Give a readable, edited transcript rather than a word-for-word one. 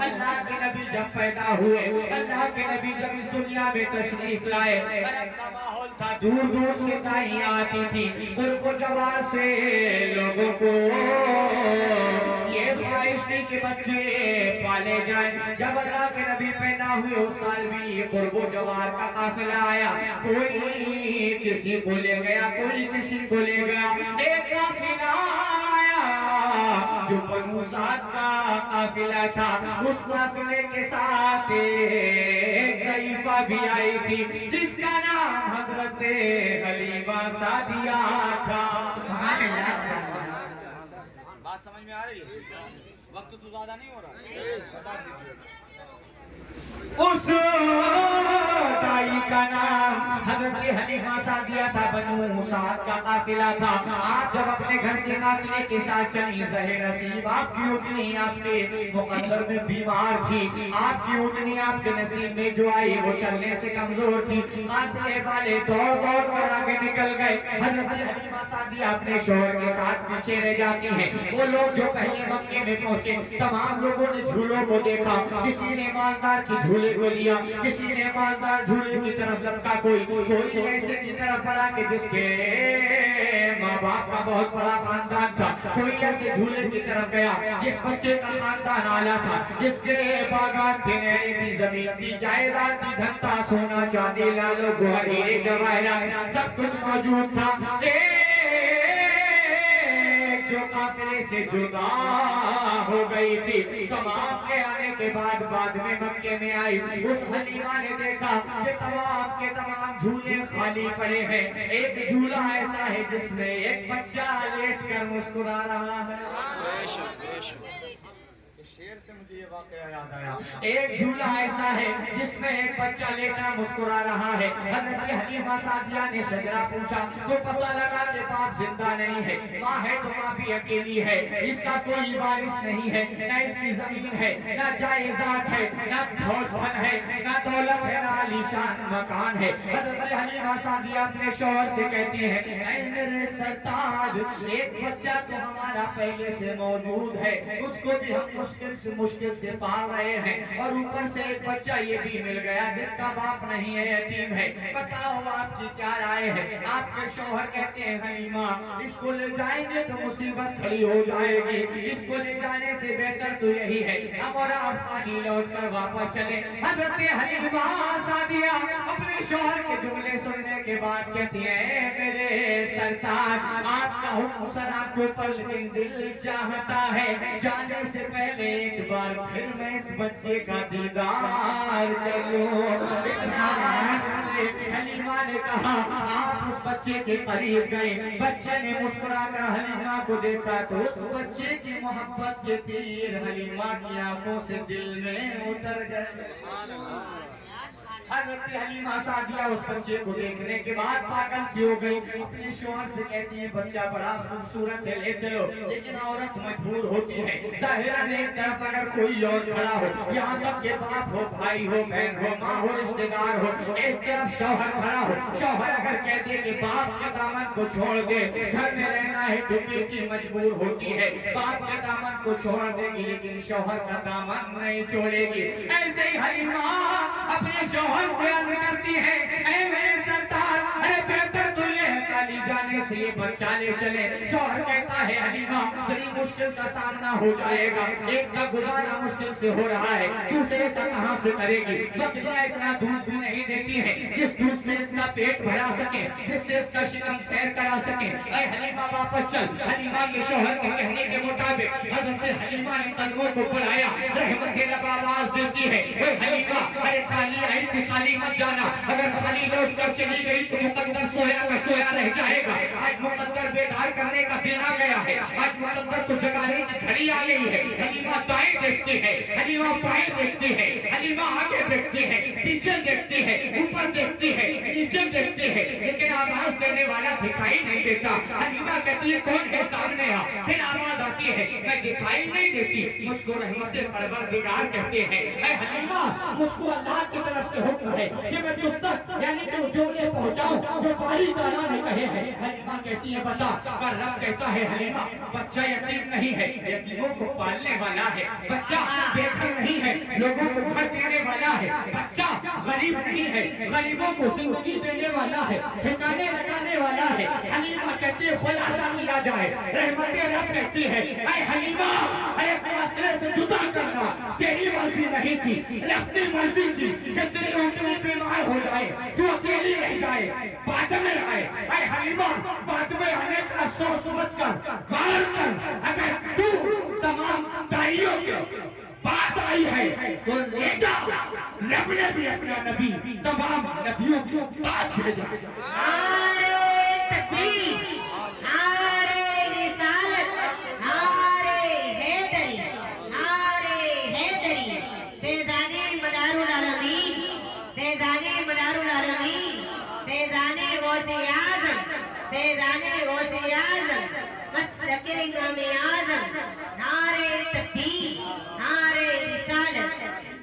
अल्लाह के नबी जब पैदा हुए, अल्लाह के नबी जब इस दुनिया में तशरीफ लाए, अरब का माहौल था, दूर दूर से दाइयां आती थी, उनको जवार से लोगों को ये ख्वाहिश थी कि बच्चे पाले जाए। जब अल्लाह के नबी पैदा हुए उस साल भी ये कुर्बो जवार का काफिला आया, कोई किसी को ले गया, कोई किसी को ले गया। एक काफिला आया जो बनु साद का काफिला था, उस काफिले के साथ एक ज़ईफ़ा भी आई थी जिसका नाम हज़रत हलीमा सादिया था। बात समझ में आ रही है? वक्त तो ज्यादा नहीं हो रहा, बता दीजिए। उस दाई का नाम हज़रत हलीमा सादिया था, बनु साद का काफिला था। आप जब अपने घर से काफिले के साथ चली, ज़हे नसीब आपकी ऊँटनी आपके मुकद्दर में बीमार थी, आपकी ऊँटनी आपके नसीब में जो आई वो चलने से कमजोर थी। काफिले वाले दौड़ दौड़ कर आगे निकल गए। हज़रत हलीमा सादिया अपने शौहर के साथ पीछे रह जाती हैं। वो लोग जो पहले मक्के में पहुंचे, तमाम लोगों ने झूलों को देखा, किसी ने मालदार की झूले को लिया, किसी ने मालदार झूले की तरफ लपका, कोई ऐसे की तरफ बढ़ा कि जिसके माँ बाप का बहुत बड़ा खानदान था, कोई ऐसे झूले की तरफ गया जिस बच्चे का खानदान आला था, जिसके बागान थे, नहरें थी, जमीन थी, जायदाद थी, धन था, सोना चांदी लालो गुहर हीरे जवाहरात सब कुछ मौजूद था। जो काफिले से जुदा हो गई थी, तमाम के आने के बाद में मक्के में आई, उस हलीमा ने देखा कि तमाम के तमाम झूले खाली पड़े हैं। एक झूला ऐसा है जिसमें एक बच्चा लेट कर मुस्कुरा रहा है। शेर से मुझे ये वाकया याद आया। एक झूला ऐसा है जिसमें एक बच्चा लेटा मुस्कुरा रहा है। हज़रत हलीमा सादिया ने शजरा पूछा तो पता लगा कि बाप जिंदा नहीं है, माँ है तो माँ भी अकेली है, इसका कोई वारिस नहीं है, न इसकी जमीन है, न जायदाद है, न धन है, न दौलत है, न आलीशान मकान है। हज़रत हलीमा सादिया अपने शौहर से कहती है, ऐ मेरे सरताज, एक बच्चा तो हमारा पहले से मौजूद है, उसको भी हम मुश्किल से पाल रहे हैं, और ऊपर से एक बच्चा ये भी मिल गया जिसका बाप नहीं है, यतीम है। बताओ आपकी क्या राय है? आपके शौहर कहते हैं, हलीमा इसको ले जाएंगे तो मुसीबत खड़ी हो जाएगी, इसको ले जाने से बेहतर तो यही है हम और आप खाली लौट कर वापस चले। हज़रत हलीमा सादिया अपने शौहर के जुमले सुनने के बाद कहती है, मेरे सरताज आपका हुक्म सरा के ऊपर, लेकिन दिल चाहता है जाने से पहले एक बार फिर मैं इस बच्चे का दीदार कर लूं। हलीमा ने कहा, आप उस बच्चे के करीब गए, बच्चे ने मुस्कुरा कर हलीमा को देखा तो उस बच्चे की मोहब्बत के तीर हलीमा की आंखों से दिल में उतर गए। हज़रत हलीमा सादिया उस बच्चे को देखने के बाद पागल सी हो गई। अपने शौहर से कहती है, बच्चा बड़ा खूबसूरत है, ले चलो। लेकिन औरत मजबूर होती है, ज़ाहिरन एक तरफ अगर कोई और खड़ा हो, यहाँ तक के बाप हो, भाई हो, बहन हो, माँ हो, रिश्तेदार हो, एक तरफ शौहर खड़ा हो, शौहर अगर कह दे कि बाप के दामन को छोड़ दे, घर में रहना है तो बेटी मजबूर होती है, बाप के दामन को छोड़ देगी लेकिन शौहर का दामन नहीं छोड़ेगी। ऐसे ही हलीमा अपने शौहर से अर्ज करती है, ऐ मेरे सरदार, अरे बेहतर तो ये है काली जाने से ये बच्चा ले चले। शौहर कहता है, हलीमा बड़ी मुश्किल का सामना हो जाएगा, एक का गुजारा मुश्किल से हो रहा है, दूसरे का कहां से करेगी? बकरियां इतना दूध भी नहीं देती है जिस दूध से इसका पेट भरा सके, जिससे इसका शिकम सैर करा सके। ऐ हलीमा वापस चल। हलीमा के शौहर के कहने के मुताबिक हज़रत हलीमा ने कदमों को बुलाया, रहमत के लब आवाज देती है, ऐ हलीमा अरे खाली आई थी, खाली मत जाना, अगर खाली लौट कर चली गई तो मुकद्दर सोया का सोया रह जाएगा। आज मुकद्दर बेदार करने का दिन आ गया है, आज मुकद्दर को जगाने की घड़ी आ गई है। हलीमा दाएं देखती है, हलीमा बाएं देखती है, हलीमा आगे देखती है, पीछे देखती है, ऊपर देखती है, नीचे देखती है, लेकिन आवाज देने वाला दिखाई नहीं देता। हलीमा कहती है, कौन है सामने आ? फिर आवाज आती है, मैं दिखाई नहीं देती। मुझको रहमत परवरदिगार कहते हैं, ऐ हलीमा मुझको अल्लाह की तरफ से हुक्म है कि मैं तुझ तक यानी कि जुमले पहुंचाऊं जो बारी ताला ने कहे हैं। हलीमा कहती है, बता। पर रब कहता है, हलीमा बच्चा यतीम नहीं है, यतीमों को पालने वाला है, बच्चा बेघर नहीं लोगों को घर देने वाला है, बच्चा गरीब नहीं है, गरीबों को जिंदगी देने वाला है, ठिकाने लगाने वाला है। हलीमा कहती है खुलासा मिला जाए, रहमतें रब रहती है। ऐ हलीमा, अरे कातिल से जुदा करना तेरी मर्जी नहीं थी, रब की मर्जी थी कि तेरी उंगली बीमार हो जाए, तू अकेली रह जाए, बाद में आए। ऐ हलीमा, बाद में आने का अफसोस मत कर, गौर कर। अगर तू तमाम दाइयों के बात आई है तो ले जा, रब ने भी अपना नबी तमाम नबियों की बात भेजा। नारे तकबीर, नारे रिसालत, नारे हैदरी, नारे हैदरी। फैज़ाने मदारुल आलमीन, फैज़ाने मदारुल आलमीन, फैज़ाने गौसे आज़म, फैज़ाने गौसे आज़म, मसलके इमाम